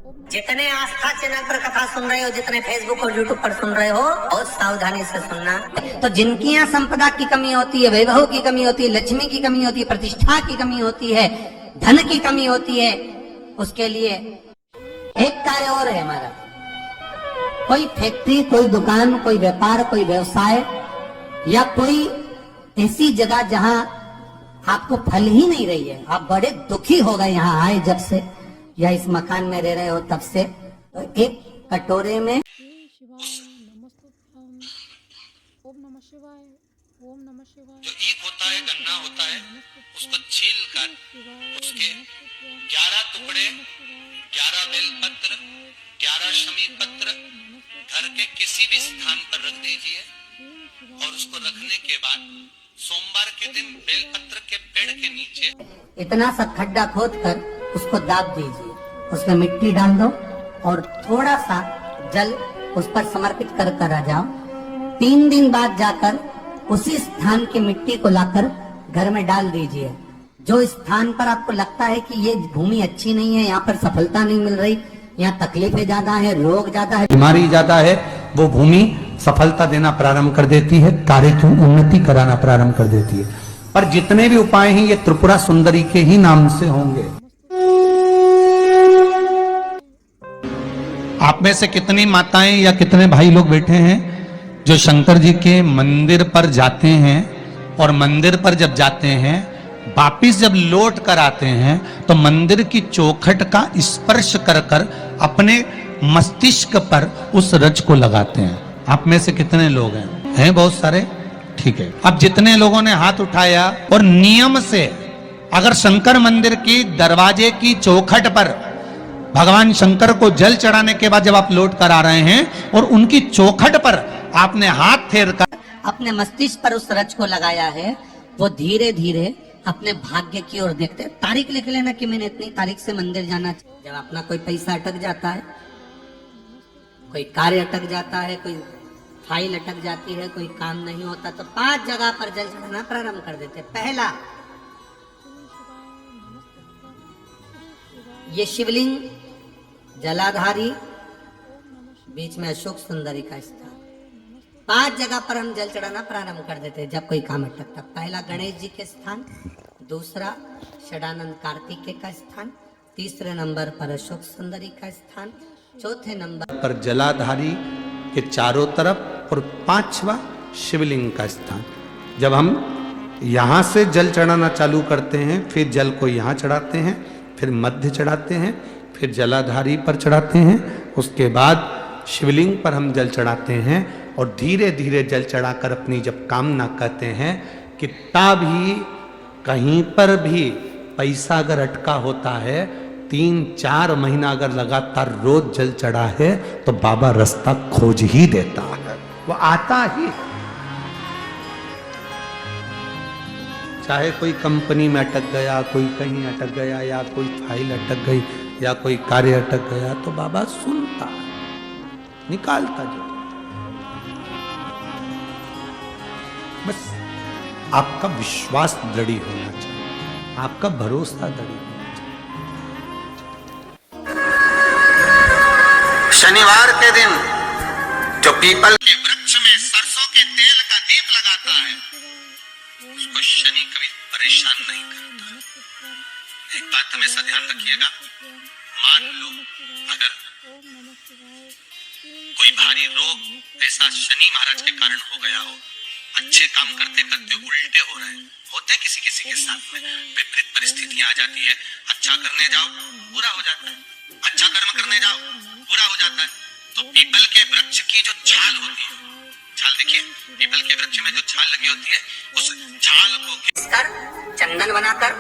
जितने आस्था चैनल पर कथा सुन रहे हो, जितने फेसबुक और यूट्यूब पर सुन रहे हो, बहुत सावधानी से सुनना। तो जिनकी यहाँ संपदा की कमी होती है, वैभव की कमी होती है, लक्ष्मी की कमी होती है, प्रतिष्ठा की कमी होती है, धन की कमी होती है, उसके लिए एक कार्य और है हमारा। कोई फैक्ट्री, कोई दुकान, कोई व्यापार, कोई व्यवसाय या कोई ऐसी जगह जहां आपको फल ही नहीं रही है, आप बड़े दुखी हो गए यहाँ आए जब से या इस मकान में रह रहे हो तब से, तो एक कटोरे में जो ईख होता है, गन्ना होता है, उसको छील कर उसके 11 टुकड़े, 11 बेलपत्र, 11 शमी पत्र घर के किसी भी स्थान पर रख दीजिए और उसको रखने के बाद सोमवार के दिन बेलपत्र के पेड़ के नीचे इतना सा खड्डा खोद कर उसको दाब दीजिए, उसमें मिट्टी डाल दो और थोड़ा सा जल उस पर समर्पित कर कर आ जाओ। 3 दिन बाद जाकर उसी स्थान की मिट्टी को लाकर घर में डाल दीजिए। जो स्थान पर आपको लगता है कि ये भूमि अच्छी नहीं है, यहाँ पर सफलता नहीं मिल रही, यहाँ तकलीफें ज्यादा है, रोग ज्यादा है, बीमारी ज्यादा है, वो भूमि सफलता देना प्रारंभ कर देती है, कार्य की उन्नति कराना प्रारंभ कर देती है। पर जितने भी उपाय हैं ये त्रिपुरा सुंदरी के ही नाम से होंगे। आप में से कितनी माताएं या कितने भाई लोग बैठे हैं जो शंकर जी के मंदिर पर जाते हैं और मंदिर पर जब जाते हैं वापिस जब लौट कर आते हैं तो मंदिर की चौखट का स्पर्श कर कर अपने मस्तिष्क पर उस रज को लगाते हैं? आप में से कितने लोग हैं बहुत सारे, ठीक है। अब जितने लोगों ने हाथ उठाया और नियम से अगर शंकर मंदिर की दरवाजे की चौखट पर भगवान शंकर को जल चढ़ाने के बाद जब आप लौट कर आ रहे हैं और उनकी चौखट पर आपने हाथ फेर कर अपने मस्तिष्क पर उस रज को लगाया है, वो धीरे धीरे अपने भाग्य की ओर देखते। तारीख लिख लेना कि मैंने इतनी तारीख से मंदिर जाना। जब अपना कोई पैसा अटक जाता है, कोई कार्य अटक जाता है, कोई फाइल अटक जाती है, कोई काम नहीं होता, तो 5 जगह पर जल चढ़ाना प्रारंभ कर देते। पहला, ये शिवलिंग जलाधारी, बीच में अशोक सुंदरी का स्थान, 5 जगह पर हम जल चढ़ाना प्रारंभ कर देते हैं जब कोई काम अटकता। पहला गणेश जी के स्थान, दूसरा षडानंद कार्तिकेय का स्थान, तीसरे नंबर पर अशोक सुंदरी का स्थान, चौथे नंबर पर जलाधारी के चारों तरफ और 5वां शिवलिंग का स्थान। जब हम यहाँ से जल चढ़ाना चालू करते हैं, फिर जल को यहाँ चढ़ाते हैं, फिर मध्य चढ़ाते हैं, फिर जलाधारी पर चढ़ाते हैं, उसके बाद शिवलिंग पर हम जल चढ़ाते हैं और धीरे धीरे जल चढ़ाकर अपनी जब कामना कहते हैं, कितना भी कहीं पर भी पैसा अगर अटका होता है, 3-4 महीना अगर लगातार रोज जल चढ़ा है तो बाबा रास्ता खोज ही देता है, वो आता ही। चाहे कोई कंपनी में अटक गया, कोई कहीं अटक गया, या कोई फाइल अटक गई, या कोई कार्य अटक गया, तो बाबा सुनता, निकालता जो। बस आपका विश्वास दृढ़ होना चाहिए, आपका भरोसा दृढ़ होना चाहिए। शनिवार के दिन जो पीपल के वृक्ष में सरसों के तेल का दीप लगाता है उसको शनि कभी परेशान नहीं करता। एक बात हमेशा ध्यान रखिएगा, मान लो अगर कोई भारी रोग ऐसा शनि महाराज के कारण हो गया हो, अच्छे काम करते करते उल्टे हो रहे हैं, होते हैं किसी किसी के साथ में, विपरीत परिस्थितियां आ जाती है, अच्छा करने जाओ बुरा हो जाता है, अच्छा कर्म करने जाओ बुरा हो जाता है। तो पीपल के वृक्ष की जो छाल होती है, छाल देखिए, पीपल के वृक्ष में जो छाल लगी होती है, उस छाल को कर चंदन बनाकर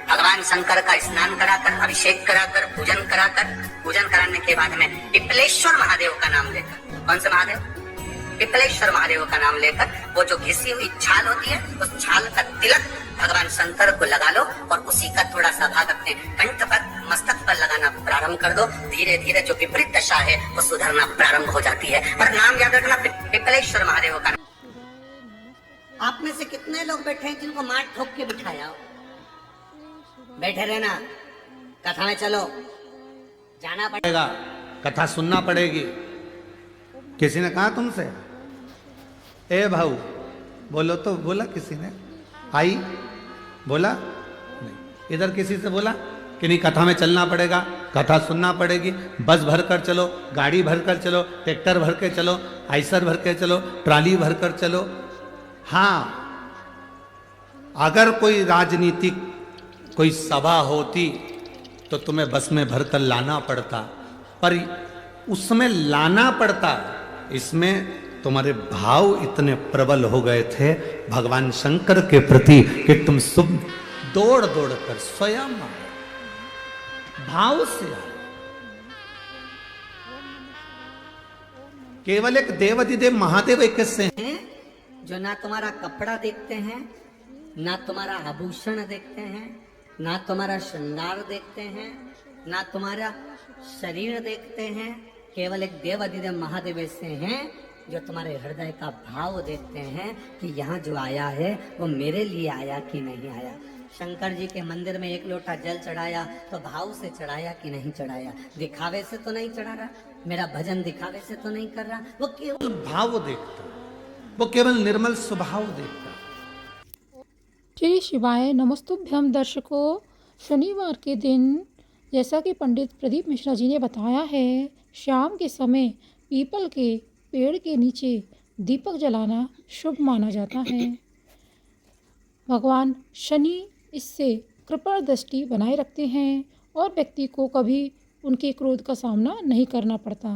भगवान शंकर का स्नान कराकर, अभिषेक कराकर, पूजन कराकर, पूजन कराने के बाद में पिपलेश्वर महादेव का नाम लेकर, कौन से महादेव? पिपलेश्वर महादेव का नाम लेकर वो जो घिसी हुई छाल होती है, उस छाल का तिलक भगवान शंकर को लगा लो और उसी का थोड़ा सा भाग अपने कंठ पर, मस्तक पर लगाना प्रारंभ कर दो। धीरे धीरे जो विपरीत दशा है वो सुधरना प्रारंभ हो जाती है। पर नाम याद रखना, पिपलेश्वर महादेव का। आप में से कितने लोग बैठे हैं जिनको मार ठोक के बिठाया हो? बैठे रहना, कथा में चलो, जाना पड़ेगा। पड़ेगा, कथा सुनना पड़ेगी। किसी ने कहा तुमसे ए भाऊ बोलो, तो बोला किसी ने आई बोला नहीं। इधर किसी से बोला कि नहीं कथा में चलना पड़ेगा, कथा सुनना पड़ेगी, बस भर कर चलो, गाड़ी भर कर चलो, ट्रैक्टर भर के चलो, आइसर भर के चलो, ट्राली भर कर चलो। हाँ, अगर कोई राजनीतिक कोई सभा होती तो तुम्हें बस में भर कर लाना पड़ता, पर उसमें लाना पड़ता, इसमें तुम्हारे भाव इतने प्रबल हो गए थे भगवान शंकर के प्रति कि तुम सब दौड़ दौड़ कर स्वयं आए, भाव से आए। केवल एक देवाधिदेव महादेव एक किस्से हैं जो ना तुम्हारा कपड़ा देखते हैं, ना तुम्हारा आभूषण देखते हैं, ना तुम्हारा श्रृंगार देखते हैं, ना तुम्हारा शरीर देखते हैं। केवल एक देवाधिदेव महादेव ऐसे हैं जो तुम्हारे हृदय का भाव देखते हैं कि यहाँ जो आया है वो मेरे लिए आया कि नहीं आया। शंकर जी के मंदिर में एक लोटा जल चढ़ाया तो भाव से चढ़ाया कि नहीं चढ़ाया, दिखावे से तो नहीं चढ़ा रहा, मेरा भजन दिखावे से तो नहीं कर रहा, वो केवल भाव देखता, वो केवल निर्मल स्वभाव देखता। श्री शिवाय नमस्तुभ्यम। दर्शकों, शनिवार के दिन जैसा कि पंडित प्रदीप मिश्रा जी ने बताया है, शाम के समय पीपल के पेड़ के नीचे दीपक जलाना शुभ माना जाता है। भगवान शनि इससे कृपा दृष्टि बनाए रखते हैं और व्यक्ति को कभी उनके क्रोध का सामना नहीं करना पड़ता।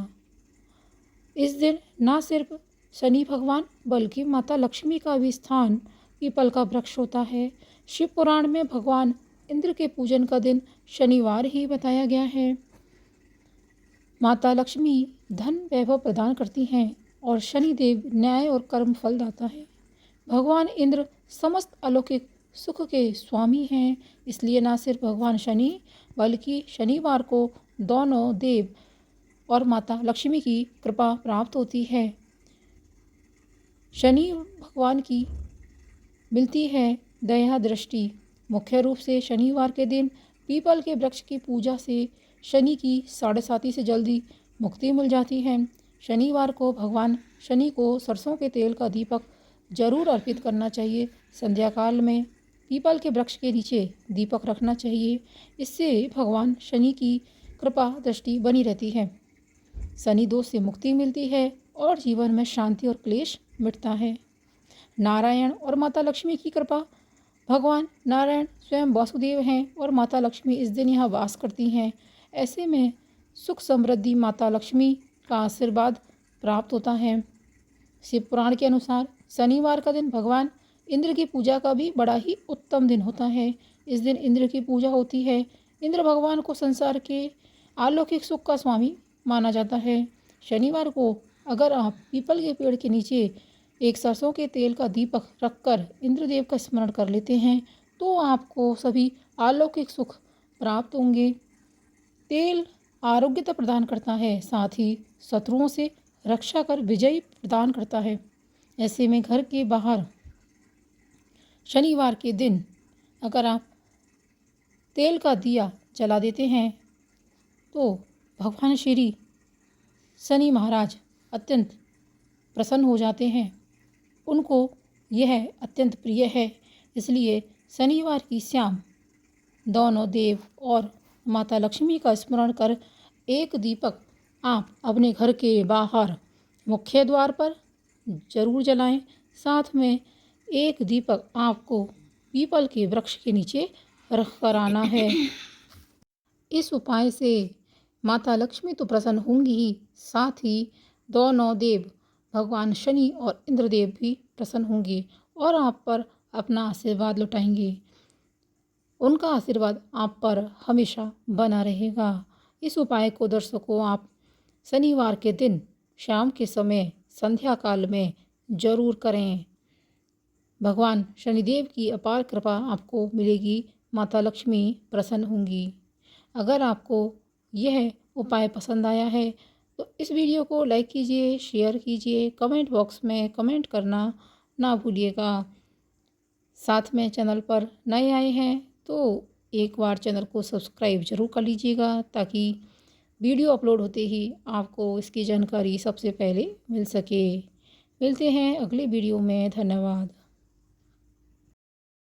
इस दिन न सिर्फ शनि भगवान बल्कि माता लक्ष्मी का भी स्थान पीपल का वृक्ष होता है। शिव पुराण में भगवान इंद्र के पूजन का दिन शनिवार ही बताया गया है। माता लक्ष्मी धन वैभव प्रदान करती हैं और शनिदेव न्याय और कर्म फल दाता है। भगवान इंद्र समस्त अलौकिक सुख के स्वामी हैं, इसलिए न सिर्फ भगवान शनि बल्कि शनिवार को दोनों देव और माता लक्ष्मी की कृपा प्राप्त होती है। शनि भगवान की मिलती है दया दृष्टि। मुख्य रूप से शनिवार के दिन पीपल के वृक्ष की पूजा से शनि की 7:30 से जल्दी मुक्ति मिल जाती है। शनिवार को भगवान शनि को सरसों के तेल का दीपक जरूर अर्पित करना चाहिए। संध्या काल में पीपल के वृक्ष के नीचे दीपक रखना चाहिए, इससे भगवान शनि की कृपा दृष्टि बनी रहती है। शनि दोष से मुक्ति मिलती है और जीवन में शांति और क्लेश मिटता है। नारायण और माता लक्ष्मी की कृपा। भगवान नारायण स्वयं वासुदेव हैं और माता लक्ष्मी इस दिन यहाँ वास करती हैं। ऐसे में सुख समृद्धि माता लक्ष्मी का आशीर्वाद प्राप्त होता है। शिव पुराण के अनुसार शनिवार का दिन भगवान इंद्र की पूजा का भी बड़ा ही उत्तम दिन होता है। इस दिन इंद्र की पूजा होती है। इंद्र भगवान को संसार के अलौकिक सुख का स्वामी माना जाता है। शनिवार को अगर आप पीपल के पेड़ के नीचे एक सरसों के तेल का दीपक रखकर इंद्रदेव का स्मरण कर लेते हैं तो आपको सभी अलौकिक सुख प्राप्त होंगे। तेल आरोग्यता प्रदान करता है, साथ ही शत्रुओं से रक्षा कर विजय प्रदान करता है। ऐसे में घर के बाहर शनिवार के दिन अगर आप तेल का दिया जला देते हैं तो भगवान श्री शनि महाराज अत्यंत प्रसन्न हो जाते हैं। उनको यह अत्यंत प्रिय है, इसलिए शनिवार की शाम दोनों देव और माता लक्ष्मी का स्मरण कर एक दीपक आप अपने घर के बाहर मुख्य द्वार पर जरूर जलाएं। साथ में एक दीपक आपको पीपल के वृक्ष के नीचे रख कर आना है। इस उपाय से माता लक्ष्मी तो प्रसन्न होंगी ही, साथ ही दोनों देव भगवान शनि और इंद्रदेव भी प्रसन्न होंगे और आप पर अपना आशीर्वाद लुटाएंगे। उनका आशीर्वाद आप पर हमेशा बना रहेगा। इस उपाय को दर्शकों आप शनिवार के दिन शाम के समय संध्या काल में जरूर करें। भगवान शनिदेव की अपार कृपा आपको मिलेगी, माता लक्ष्मी प्रसन्न होंगी। अगर आपको यह उपाय पसंद आया है तो इस वीडियो को लाइक कीजिए, शेयर कीजिए, कमेंट बॉक्स में कमेंट करना ना भूलिएगा। साथ में चैनल पर नए आए हैं तो एक बार चैनल को सब्सक्राइब जरूर कर लीजिएगा ताकि वीडियो अपलोड होते ही आपको इसकी जानकारी सबसे पहले मिल सके। मिलते हैं अगले वीडियो में। धन्यवाद।